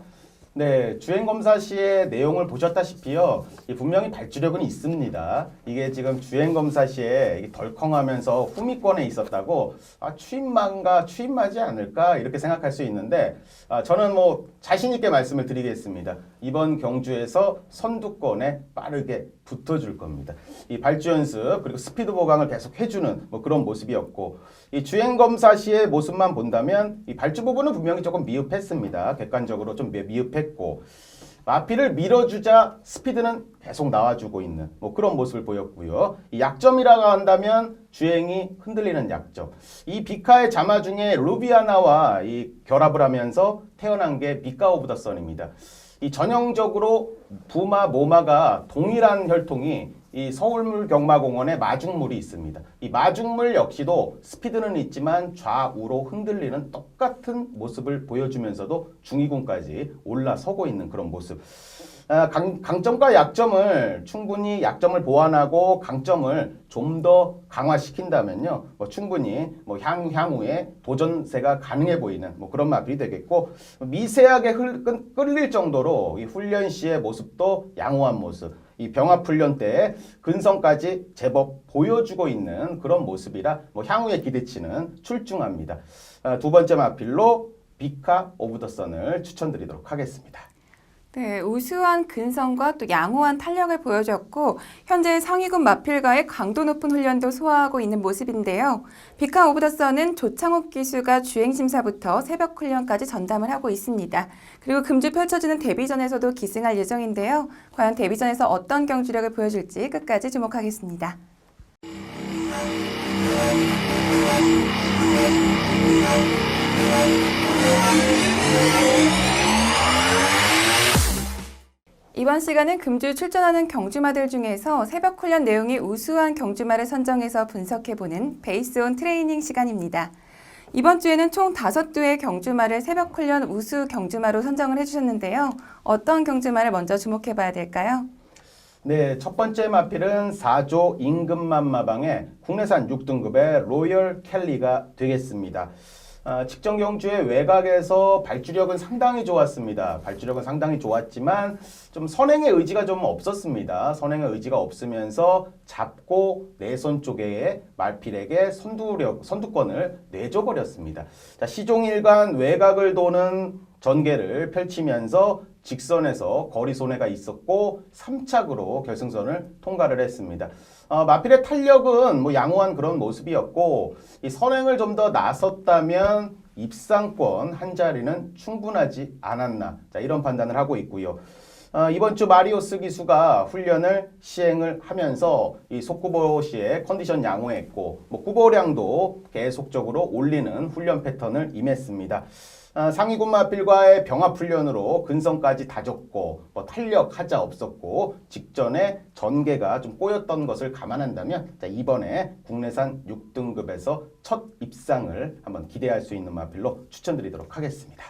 Speaker 3: 네, 주행검사 시의 내용을 보셨다시피요. 분명히 발주력은 있습니다. 이게 지금 주행검사 시에 덜컹하면서 후미권에 있었다고 추임마지 않을까 이렇게 생각할 수 있는데 저는 뭐 자신 있게 말씀을 드리겠습니다. 이번 경주에서 선두권에 빠르게 붙어줄 겁니다. 이 발주 연습 그리고 스피드 보강을 계속 해주는 뭐 그런 모습이었고 이 주행검사 시의 모습만 본다면 이 발주 부분은 분명히 조금 미흡했습니다. 객관적으로 좀 미흡했고 마필을 밀어주자 스피드는 계속 나와주고 있는 뭐 그런 모습을 보였고요. 이 약점이라고 한다면 주행이 흔들리는 약점. 이 비카의 자마 중에 루비아나와 이 결합을 하면서 태어난 게 비카 오브 더 선입니다. 이 전형적으로 부마, 모마가 동일한 혈통이 이 서울물경마공원에 마중물이 있습니다. 이 마중물 역시도 스피드는 있지만 좌우로 흔들리는 똑같은 모습을 보여주면서도 중위군까지 올라서고 있는 그런 모습. 강점과 약점을 충분히 약점을 보완하고 강점을 좀 더 강화시킨다면요, 뭐 충분히 뭐 향후에 도전세가 가능해 보이는 뭐 그런 마필이 되겠고 미세하게 끌릴 정도로 이 훈련 시의 모습도 양호한 모습. 이 병합 훈련 때 근성까지 제법 보여주고 있는 그런 모습이라 뭐 향후에 기대치는 출중합니다. 두 번째 마필로 비카 오브 더 선을 추천드리도록 하겠습니다.
Speaker 1: 네, 우수한 근성과 또 양호한 탄력을 보여줬고 현재 상위군 마필과의 강도 높은 훈련도 소화하고 있는 모습인데요. 비카 오브 더 선은 조창욱 기수가 주행심사부터 새벽 훈련까지 전담을 하고 있습니다. 그리고 금주 펼쳐지는 데뷔전에서도 기승할 예정인데요. 과연 데뷔전에서 어떤 경주력을 보여줄지 끝까지 주목하겠습니다. 이번 시간은 금주 출전하는 경주마들 중에서 새벽 훈련 내용이 우수한 경주마를 선정해서 분석해보는 베이스 온 트레이닝 시간입니다. 이번 주에는 총 5두의 경주마를 새벽 훈련 우수 경주마로 선정을 해주셨는데요. 어떤 경주마를 먼저 주목해봐야 될까요?
Speaker 3: 네, 첫 번째 마필은 4조 임금만 마방의 국내산 6등급의 로열 켈리가 되겠습니다. 직전 경주의 외곽에서 발주력은 상당히 좋았습니다. 발주력은 상당히 좋았지만 좀 선행의 의지가 좀 없었습니다. 선행의 의지가 없으면서 잡고 내선 쪽에 말필에게 선두권을 내줘버렸습니다. 자, 시종일관 외곽을 도는 전개를 펼치면서 직선에서 거리 손해가 있었고 3착으로 결승선을 통과를 했습니다. 마필의 탄력은 뭐 양호한 그런 모습이었고 이 선행을 좀 더 나섰다면 입상권 한 자리는 충분하지 않았나, 자, 이런 판단을 하고 있고요. 이번 주 마리오스 기수가 훈련을 시행을 하면서 이 속구보 시에 컨디션 양호했고 뭐 구보량도 계속적으로 올리는 훈련 패턴을 임했습니다. 상위군 마필과의 병합 훈련으로 근성까지 다졌고 뭐 탄력 하자 없었고 직전에 전개가 좀 꼬였던 것을 감안한다면 자, 이번에 국내산 6등급에서 첫 입상을 한번 기대할 수 있는 마필로 추천드리도록 하겠습니다.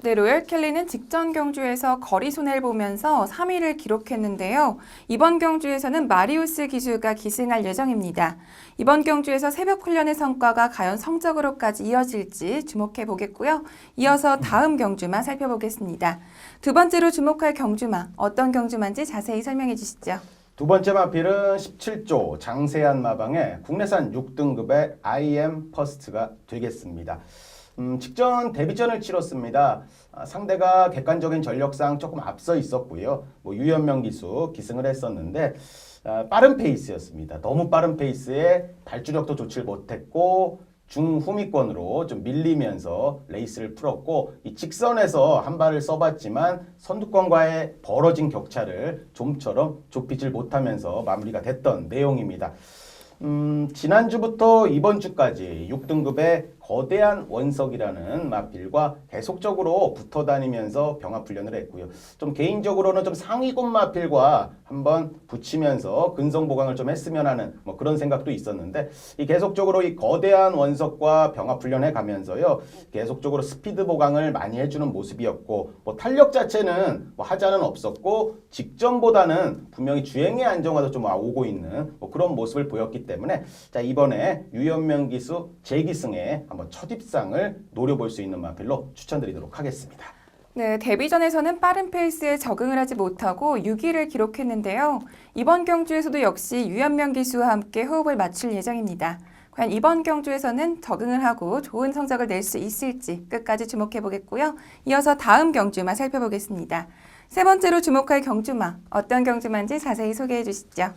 Speaker 1: 네, 로열 켈리는 직전 경주에서 거리 손해를 보면서 3위를 기록했는데요. 이번 경주에서는 마리우스 기수가 기승할 예정입니다. 이번 경주에서 새벽 훈련의 성과가 과연 성적으로까지 이어질지 주목해 보겠고요. 이어서 다음 경주만 살펴보겠습니다. 두 번째로 주목할 경주마, 어떤 경주마인지 자세히 설명해 주시죠.
Speaker 3: 두 번째 마필은 17조 장세한 마방의 국내산 6등급의 IM 퍼스트가 되겠습니다. 직전 데뷔전을 치렀습니다. 상대가 객관적인 전력상 조금 앞서 있었고요. 뭐 유연명 기수 기승을 했었는데 빠른 페이스였습니다. 너무 빠른 페이스에 발주력도 좋지 못했고 중후미권으로 좀 밀리면서 레이스를 풀었고 이 직선에서 한 발을 써봤지만 선두권과의 벌어진 격차를 좀처럼 좁히질 못하면서 마무리가 됐던 내용입니다. 지난주부터 이번 주까지 6등급의 거대한 원석이라는 마필과 계속적으로 붙어 다니면서 병합 훈련을 했고요. 좀 개인적으로는 좀 상위권 마필과 한번 붙이면서 근성 보강을 좀 했으면 하는 뭐 그런 생각도 있었는데 이 계속적으로 이 거대한 원석과 병합 훈련해 가면서요. 계속적으로 스피드 보강을 많이 해주는 모습이었고 뭐 탄력 자체는 뭐 하자는 없었고 직전보다는 분명히 주행의 안정화도 좀 오고 있는 뭐 그런 모습을 보였기 때문에 자 이번에 유연명 기수 재기승에 한번 첫 입상을 노려볼 수 있는 마필로 추천드리도록 하겠습니다.
Speaker 1: 네, 데뷔전에서는 빠른 페이스에 적응을 하지 못하고 6위를 기록했는데요. 이번 경주에서도 역시 유연명 기수와 함께 호흡을 맞출 예정입니다. 과연 이번 경주에서는 적응을 하고 좋은 성적을 낼 수 있을지 끝까지 주목해 보겠고요. 이어서 다음 경주만 살펴보겠습니다. 세 번째로 주목할 경주마, 어떤 경주마인지 자세히 소개해 주시죠.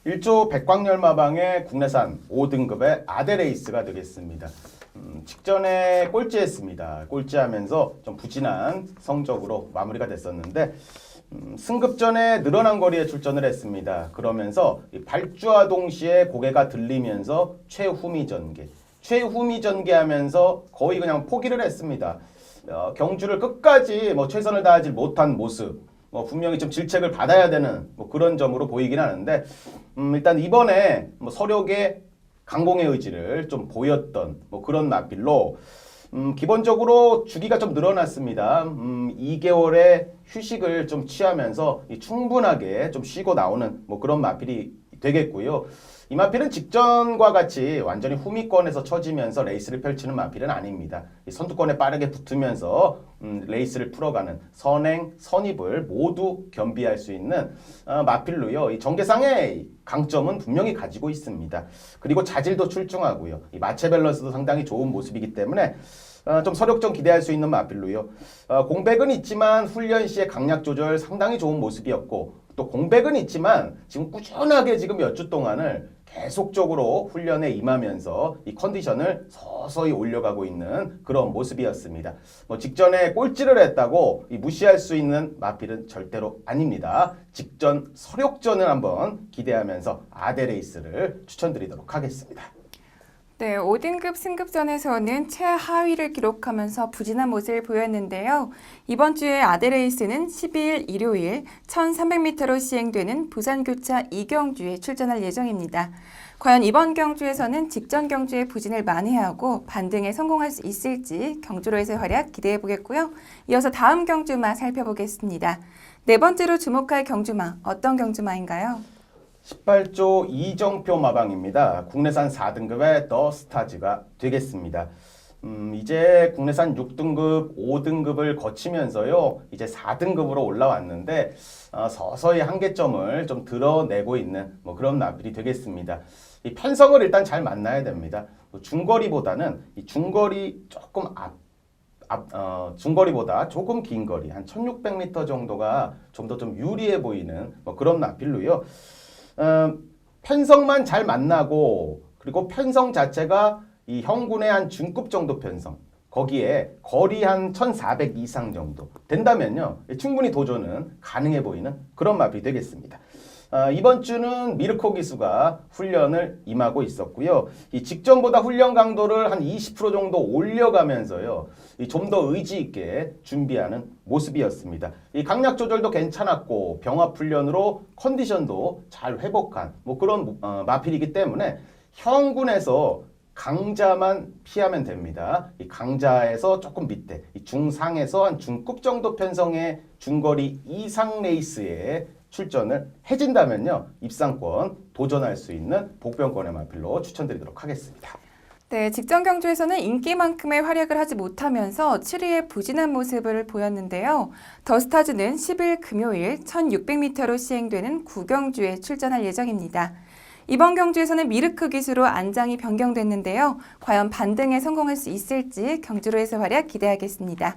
Speaker 3: 1조 백광열마방의 국내산 5등급의 아데레이스가 되겠습니다. 직전에 꼴찌했습니다. 꼴찌하면서 좀 부진한 성적으로 마무리가 됐었는데 승급 전에 늘어난 거리에 출전을 했습니다. 그러면서 발주와 동시에 고개가 들리면서 최후미 전개하면서 거의 그냥 포기를 했습니다. 경주를 끝까지 뭐 최선을 다하지 못한 모습, 뭐 분명히 좀 질책을 받아야 되는 뭐 그런 점으로 보이긴 하는데 일단 이번에 뭐 서력의 강공의 의지를 좀 보였던 뭐 그런 마필로 기본적으로 주기가 좀 늘어났습니다. 2개월의 휴식을 좀 취하면서 충분하게 좀 쉬고 나오는 뭐 그런 마필이 되겠고요. 이 마필은 직전과 같이 완전히 후미권에서 처지면서 레이스를 펼치는 마필은 아닙니다. 선두권에 빠르게 붙으면서 레이스를 풀어가는 선행, 선입을 모두 겸비할 수 있는 마필로요. 이 전개상의 강점은 분명히 가지고 있습니다. 그리고 자질도 출중하고요. 이 마체 밸런스도 상당히 좋은 모습이기 때문에 좀 서력전 기대할 수 있는 마필로요. 공백은 있지만 훈련 시에 강약 조절 상당히 좋은 모습이었고 또 공백은 있지만 지금 꾸준하게 지금 몇 주 동안을 계속적으로 훈련에 임하면서 이 컨디션을 서서히 올려가고 있는 그런 모습이었습니다. 뭐 직전에 꼴찌를 했다고 무시할 수 있는 마필은 절대로 아닙니다. 직전 서력전을 한번 기대하면서 아데레이스를 추천드리도록 하겠습니다.
Speaker 1: 네, 5등급 승급전에서는 최하위를 기록하면서 부진한 모습을 보였는데요. 이번 주에 아데레이스는 12일 일요일 1300m로 시행되는 부산교차 2경주에 출전할 예정입니다. 과연 이번 경주에서는 직전 경주의 부진을 만회하고 반등에 성공할 수 있을지 경주로에서의 활약 기대해 보겠고요. 이어서 다음 경주마 살펴보겠습니다. 네 번째로 주목할 경주마, 어떤 경주마인가요?
Speaker 3: 18조 이정표 마방입니다. 국내산 4등급의 더 스타즈가 되겠습니다. 이제 국내산 6등급, 5등급을 거치면서요. 이제 4등급으로 올라왔는데 서서히 한계점을 좀 드러내고 있는 뭐 그런 마필이 되겠습니다. 이 편성을 일단 잘 만나야 됩니다. 중거리보다는 이 중거리 조금 중거리보다 조금 긴 거리, 한 1600m 정도가 좀 더 좀 유리해 보이는 뭐 그런 마필로요. 편성만 잘 만나고 그리고 편성 자체가 이 형군의 한 중급 정도 편성 거기에 거리 한 1400 이상 정도 된다면요. 충분히 도전은 가능해 보이는 그런 마필이 되겠습니다. 이번 주는 미르코 기수가 훈련을 임하고 있었고요. 이 직전보다 훈련 강도를 한 20% 정도 올려가면서요. 좀 더 의지 있게 준비하는 모습이었습니다. 이 강약 조절도 괜찮았고 병합 훈련으로 컨디션도 잘 회복한 뭐 그런 마필이기 때문에 형군에서 강자만 피하면 됩니다. 이 강자에서 조금 밑에, 이 중상에서 한 중급 정도 편성의 중거리 이상 레이스에 출전을 해진다면요. 입상권 도전할 수 있는 복병권의 마필로 추천드리도록 하겠습니다.
Speaker 1: 네, 직전 경주에서는 인기만큼의 활약을 하지 못하면서 7위에 부진한 모습을 보였는데요. 더스타즈는 10일 금요일 1600m로 시행되는 9경주에 출전할 예정입니다. 이번 경주에서는 미르크 기수로 안장이 변경됐는데요. 과연 반등에 성공할 수 있을지 경주로에서 활약 기대하겠습니다.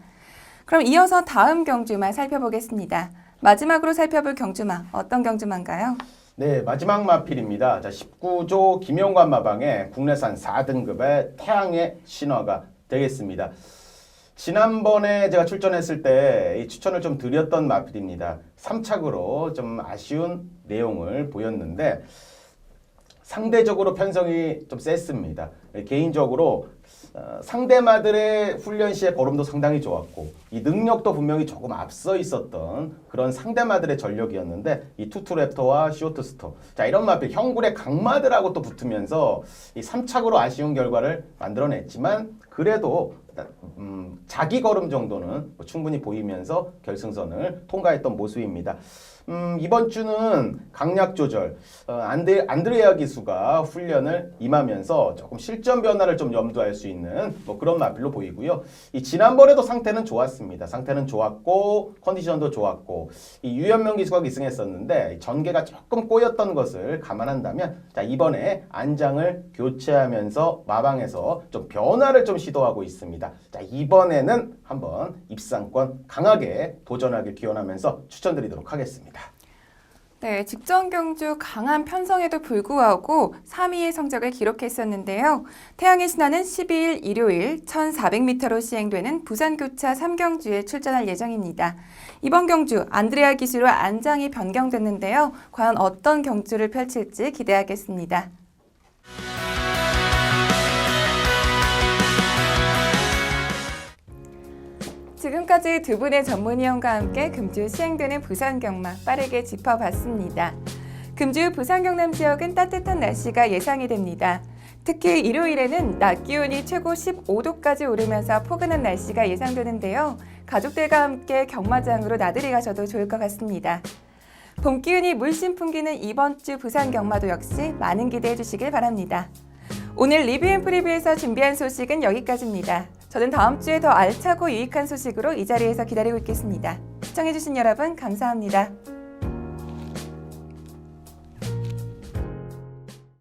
Speaker 1: 그럼 이어서 다음 경주만 살펴보겠습니다. 마지막으로 살펴볼 경주마, 어떤 경주마인가요?
Speaker 3: 네, 마지막 마필입니다. 자, 19조 김영관 마방의 국내산 4등급의 태양의 신화가 되겠습니다. 지난번에 제가 출전했을 때 이 추천을 좀 드렸던 마필입니다. 3착으로 좀 아쉬운 내용을 보였는데 상대적으로 편성이 좀 셌습니다. 개인적으로 상대마들의 훈련 시의 걸음도 상당히 좋았고 이 능력도 분명히 조금 앞서 있었던 그런 상대마들의 전력이었는데 이 투투랩터와 쇼트스톱 자 이런 마필 형굴의 강마들하고 또 붙으면서 이 3착으로 아쉬운 결과를 만들어냈지만 그래도 자기 걸음 정도는 충분히 보이면서 결승선을 통과했던 모습입니다. 이번 주는 강약 조절, 안드레아 기수가 훈련을 임하면서 조금 실전 변화를 좀 염두할 수 있는 뭐 그런 마필로 보이고요. 이 지난번에도 상태는 좋았습니다. 상태는 좋았고 컨디션도 좋았고 이 유현명 기수가 기승했었는데 전개가 조금 꼬였던 것을 감안한다면 자 이번에 안장을 교체하면서 마방에서 좀 변화를 좀 시도하고 있습니다. 자 이번에는 한번 입상권 강하게 도전하길 기원하면서 추천드리도록 하겠습니다.
Speaker 1: 네, 직전 경주 강한 편성에도 불구하고 3위의 성적을 기록했었는데요. 태양의 신화는 12일 일요일 1400m로 시행되는 부산교차 3경주에 출전할 예정입니다. 이번 경주 안드레아 기수로 안장이 변경됐는데요. 과연 어떤 경주를 펼칠지 기대하겠습니다. 지금까지 두 분의 전문위원과 함께 금주 시행되는 부산경마 빠르게 짚어봤습니다. 금주 부산 경남 지역은 따뜻한 날씨가 예상이 됩니다. 특히 일요일에는 낮 기온이 최고 15도까지 오르면서 포근한 날씨가 예상되는데요. 가족들과 함께 경마장으로 나들이 가셔도 좋을 것 같습니다. 봄 기운이 물씬 풍기는 이번 주 부산 경마도 역시 많은 기대해 주시길 바랍니다. 오늘 리뷰앤프리뷰에서 준비한 소식은 여기까지입니다. 저는 다음 주에 더 알차고 유익한 소식으로 이 자리에서 기다리고 있겠습니다. 시청해주신 여러분 감사합니다.